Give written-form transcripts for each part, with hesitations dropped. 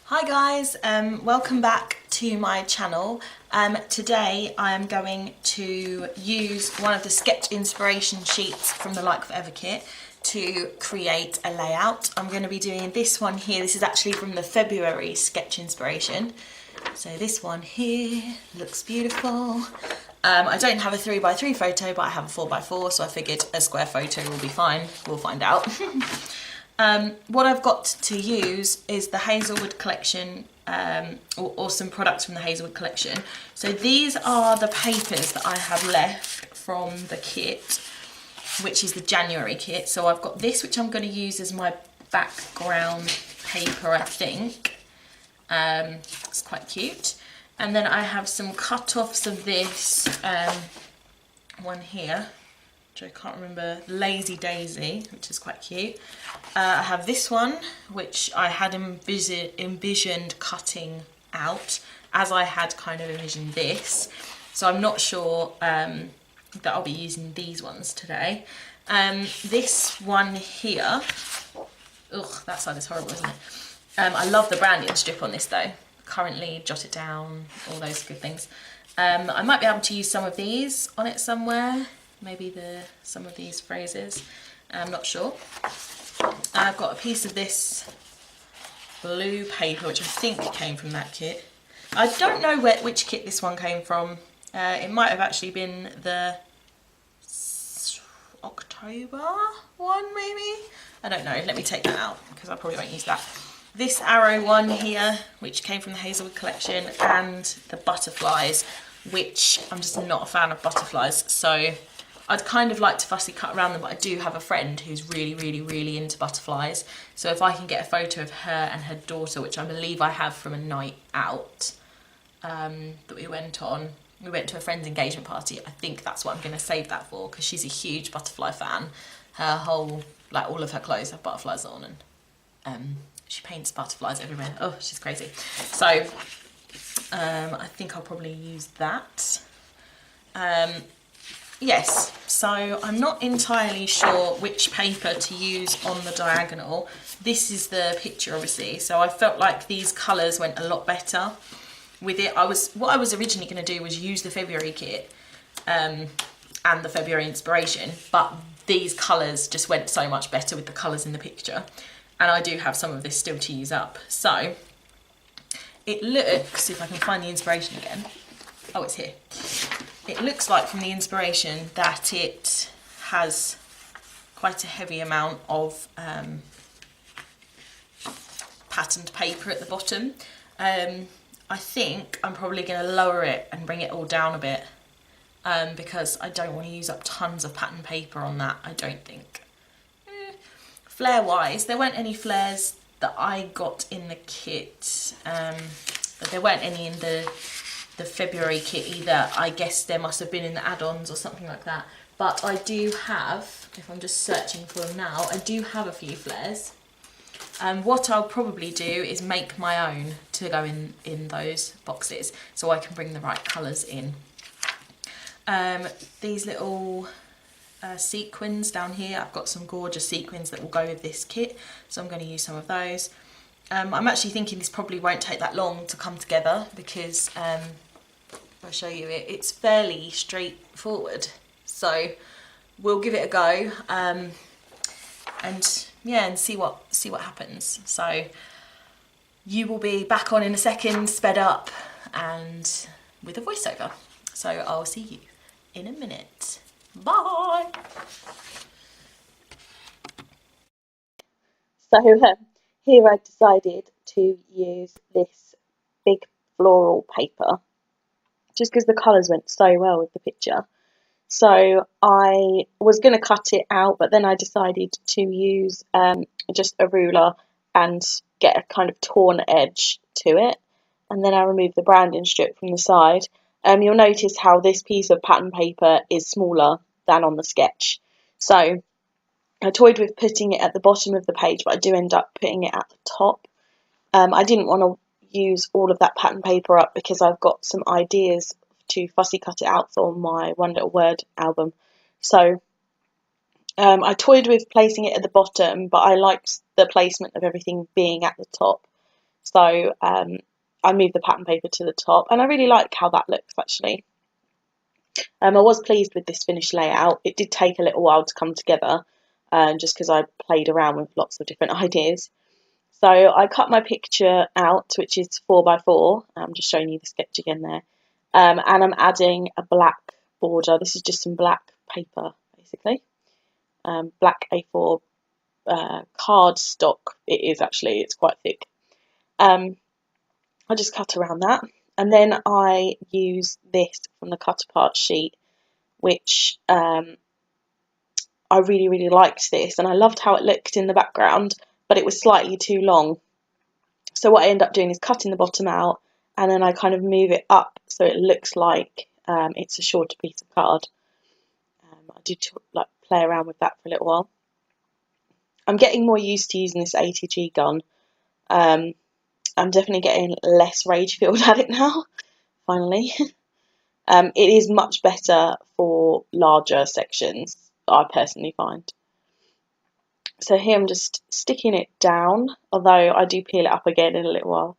Hi guys, welcome back to my channel. Today I am going to use one of the sketch inspiration sheets from the Like Forever kit to create a layout. I'm going to be doing this one here. This is actually from the February sketch inspiration. So this one here looks beautiful. I don't have a 3x3 photo, but I have a 4x4, so I figured a square photo will be fine. We'll find out. What I've got to use is the Hazelwood collection, or some products from the Hazelwood collection. So these are the papers that I have left from the kit, which is the January kit. So I've got this, which I'm going to use as my background paper, I think. It's quite cute. And then I have some cut-offs of this one here, which I can't remember, Lazy Daisy, which is quite cute. I have this one, which I had envisioned cutting out, as I had kind of envisioned this. So I'm not sure that I'll be using these ones today. This one here, ugh, that side is horrible, isn't it? I love the branding strip on this though. Currently, jot it down, all those good things. I might be able to use some of these on it somewhere. Maybe some of these phrases. I'm not sure. I've got a piece of this blue paper, which I think came from that kit. I don't know which kit this one came from. It might have actually been the October one, maybe? I don't know. Let me take that out because I probably won't use that. This arrow one here, which came from the Hazelwood collection, and the butterflies, which I'm just not a fan of butterflies, so I'd kind of like to fussy cut around them, but I do have a friend who's really into butterflies, so if I can get a photo of her and her daughter, which I believe I have from a night out that we went to a friend's engagement party, I think that's what I'm going to save that for, because she's a huge butterfly fan. Her whole, like all of her clothes have butterflies on, and she paints butterflies everywhere. Oh, she's crazy. So I think I'll probably use that. Yes, so I'm not entirely sure which paper to use on the diagonal. This is the picture, obviously, so I felt like these colours went a lot better with it. What I was originally going to do was use the February kit and the February inspiration, but these colours just went so much better with the colours in the picture. And I do have some of this still to use up. So it looks, if I can find the inspiration again. Oh, it's here. It looks like from the inspiration that it has quite a heavy amount of patterned paper at the bottom. I think I'm probably going to lower it and bring it all down a bit because I don't want to use up tons of patterned paper on that, I don't think. Flare wise, there weren't any flares that I got in the kit, but there weren't any in the February kit either. I guess there must have been in the add-ons or something like that. But I do have, if I'm just searching for them now, I do have a few flares. What I'll probably do is make my own to go in those boxes so I can bring the right colours in. These little sequins down here, I've got some gorgeous sequins that will go with this kit, so I'm going to use some of those. I'm actually thinking this probably won't take that long to come together because I'll show you it's fairly straightforward, so we'll give it a go and yeah, and see what happens. So you will be back on in a second, sped up and with a voiceover, so I'll see you in a minute. Bye! So here I decided to use this big floral paper just because the colours went so well with the picture. So I was going to cut it out, but then I decided to use just a ruler and get a kind of torn edge to it. And then I removed the branding strip from the side. You'll notice how this piece of pattern paper is smaller than on the sketch. So I toyed with putting it at the bottom of the page, but I do end up putting it at the top. I didn't want to use all of that pattern paper up because I've got some ideas to fussy cut it out for my One Little Word album. So I toyed with placing it at the bottom, but I liked the placement of everything being at the top. So I moved the pattern paper to the top, and I really like how that looks actually. I was pleased with this finished layout. It did take a little while to come together, just because I played around with lots of different ideas. So I cut my picture out, which is 4x4. I'm just showing you the sketch again there. And I'm adding a black border. This is just some black paper, basically. Black A4 cardstock. It is actually, it's quite thick. I just cut around that. And then I use this from the cut apart sheet, which I really, really liked this. And I loved how it looked in the background, but it was slightly too long. So what I end up doing is cutting the bottom out, and then I kind of move it up so it looks like it's a shorter piece of card. I did like play around with that for a little while. I'm getting more used to using this ATG gun. I'm definitely getting less rage filled at it now, finally. It is much better for larger sections, I personally find. So here I'm just sticking it down, although I do peel it up again in a little while.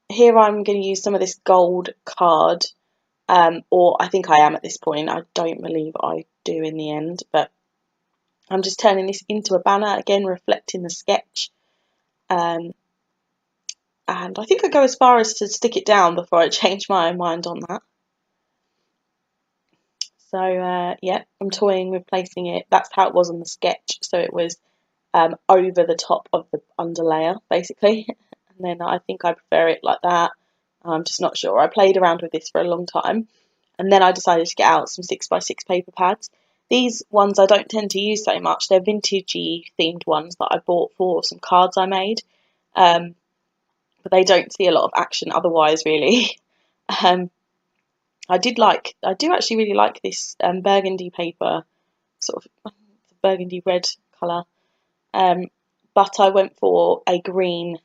Here I'm going to use some of this gold card, or I think I am at this point. I don't believe I do in the end, but I'm just turning this into a banner, again reflecting the sketch. And I think I go as far as to stick it down before I change my mind on that. So yeah, I'm toying with placing it. That's how it was on the sketch. So it was over the top of the underlayer, basically. And then I think I prefer it like that. I'm just not sure. I played around with this for a long time. And then I decided to get out some 6x6 paper pads. These ones I don't tend to use so much. They're vintagey themed ones that I bought for some cards I made. But they don't see a lot of action otherwise, really. I do actually really like this burgundy paper, sort of burgundy red colour. But I went for a green.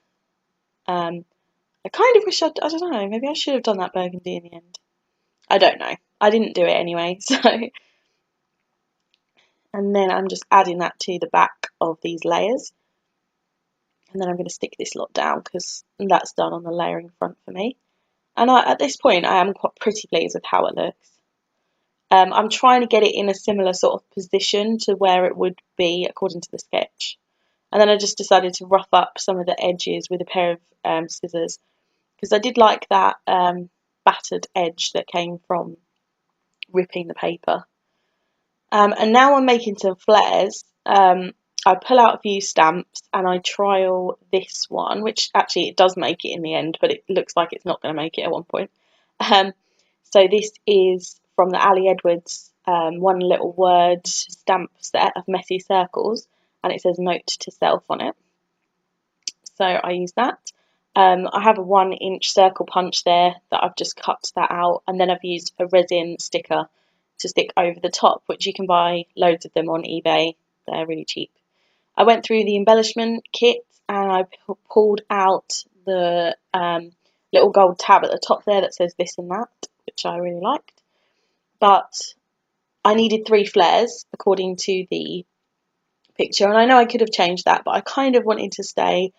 I kind of wish I don't know, maybe I should have done that burgundy in the end. I don't know. I didn't do it anyway, so. And then I'm just adding that to the back of these layers. And then I'm going to stick this lot down because that's done on the layering front for me. And at this point, I am quite pretty pleased with how it looks. I'm trying to get it in a similar sort of position to where it would be according to the sketch. And then I just decided to rough up some of the edges with a pair of scissors, because I did like that battered edge that came from ripping the paper. And now I'm making some flares. I pull out a few stamps and I trial this one, which actually it does make it in the end, but it looks like it's not going to make it at one point. So this is from the Ali Edwards One Little Word stamp set of messy circles, and it says note to self on it. So I use that. I have a 1-inch circle punch there that I've just cut that out, and then I've used a resin sticker to stick over the top, which you can buy loads of them on eBay. They're really cheap. I went through the embellishment kit and I pulled out the little gold tab at the top there that says this and that, which I really liked. But I needed 3 flares according to the picture, and I know I could have changed that, but I kind of wanted to stay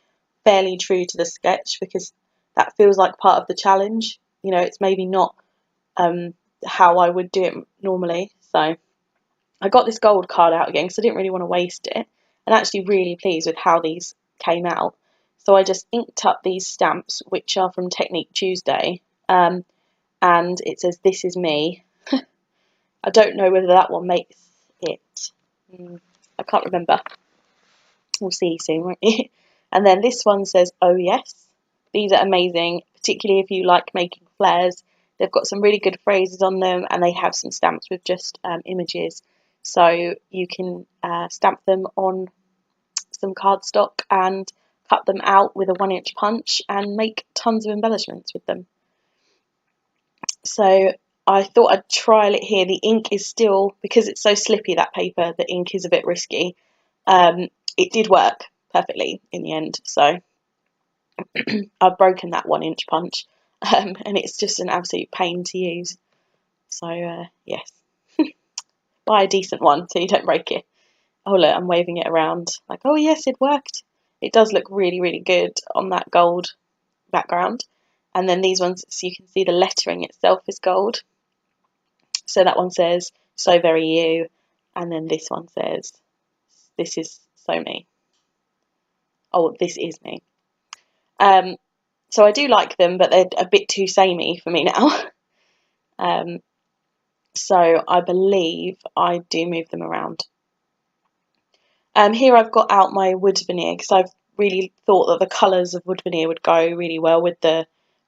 fairly true to the sketch because that feels like part of the challenge. You know, it's maybe not how I would do it normally. So I got this gold card out again because I didn't really want to waste it, and actually really pleased with how these came out. So I just inked up these stamps, which are from Technique Tuesday, and it says "This is me." I don't know whether that one makes it. I can't remember. We'll see soon, won't we? And then this one says "Oh yes." These are amazing, particularly if you like making flares. They've got some really good phrases on them, and they have some stamps with just images. So you can stamp them on some cardstock and cut them out with a 1-inch punch and make tons of embellishments with them. So I thought I'd trial it here. The ink is still, because it's so slippy, that paper, the ink is a bit risky. It did work perfectly in the end. So I've broken that 1-inch punch, and it's just an absolute pain to use. So yes, buy a decent one so you don't break it. Oh look, I'm waving it around like, oh yes, it worked. it does look really, really good on that gold background. And then these ones, so you can see the lettering itself is gold. So that one says, "So very you," and then this one says, "This is so me." Oh, "This is me." So I do like them, but they're a bit too samey for me now. So I believe I do move them around. Here I've got out my wood veneer because I've really thought that the colours of wood veneer would go really well with the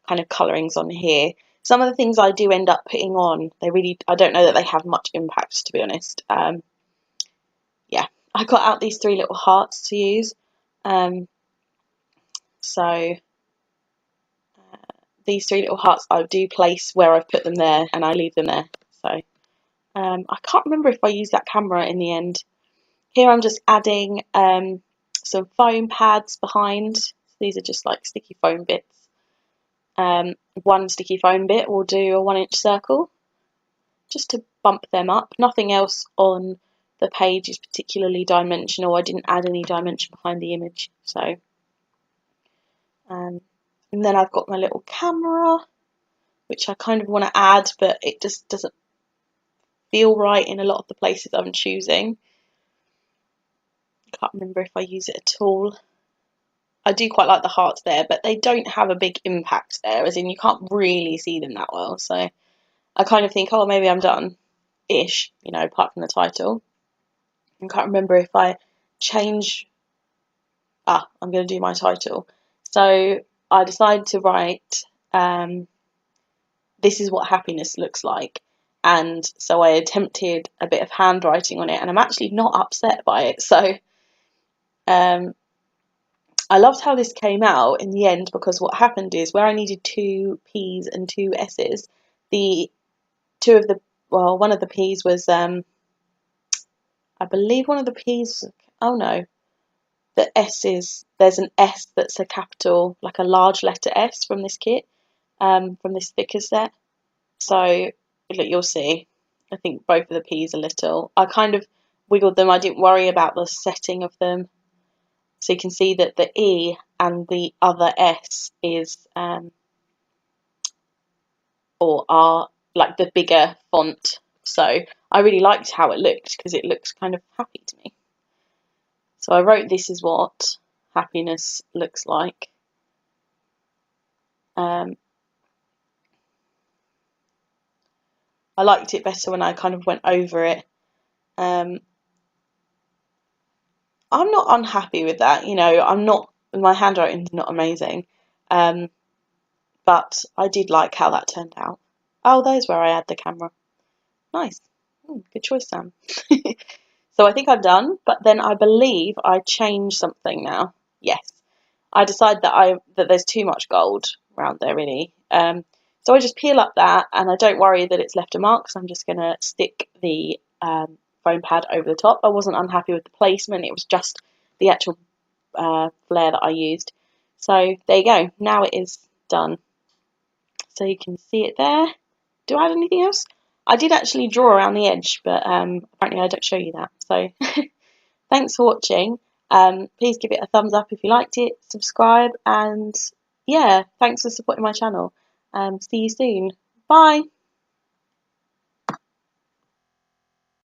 kind of colourings on here. Some of the things I do end up putting on, I don't know that they have much impact, to be honest. Yeah, I got out these 3 little hearts to use. So these 3 little hearts I do place where I've put them there, and I leave them there. So I can't remember if I used that camera in the end. Here I'm just adding some foam pads behind. These are just like sticky foam bits. One sticky foam bit will do a 1-inch circle, just to bump them up. Nothing else on the page is particularly dimensional. I didn't add any dimension behind the image. So, and then I've got my little camera, which I kind of want to add, but it just doesn't feel right in a lot of the places I'm choosing. Can't remember if I use it at all. I do quite like the hearts there, but they don't have a big impact there, as in you can't really see them that well. So I kind of think, oh, maybe I'm done-ish, apart from the title. I can't remember if I change... I'm going to do my title. So I decided to write, "This is what happiness looks like." And so I attempted a bit of handwriting on it, and I'm actually not upset by it. So I loved how this came out in the end, because what happened is where I needed 2 P's and 2 S's, one of the P's was, I believe one of the P's, oh no, there's an S that's a capital, like a large letter S from this kit, from this thicker set. So you'll see, I think both of the P's are little. I kind of wiggled them, I didn't worry about the setting of them. So you can see that the E and the other S is, or are like the bigger font. So I really liked how it looked, because it looks kind of happy to me. So I wrote, "This is what happiness looks like." I liked it better when I kind of went over it. I'm not unhappy with that, my handwriting's not amazing, but I did like how that turned out. Oh, there's where I add the camera. Nice. Good choice, Sam. So I think I'm done, but then I believe I changed something now. Yes. I decided that there's too much gold around there, really. So I just peel up that, and I don't worry that it's left a mark, so I'm just going to stick the foam pad over the top. I wasn't unhappy with the placement, it was just the actual flare that I used. So there you go, now it is done. So you can see it there. Do I add anything else? I did actually draw around the edge, but apparently I don't show you that. So thanks for watching. Please give it a thumbs up if you liked it, subscribe, and yeah, thanks for supporting my channel. See you soon. Bye!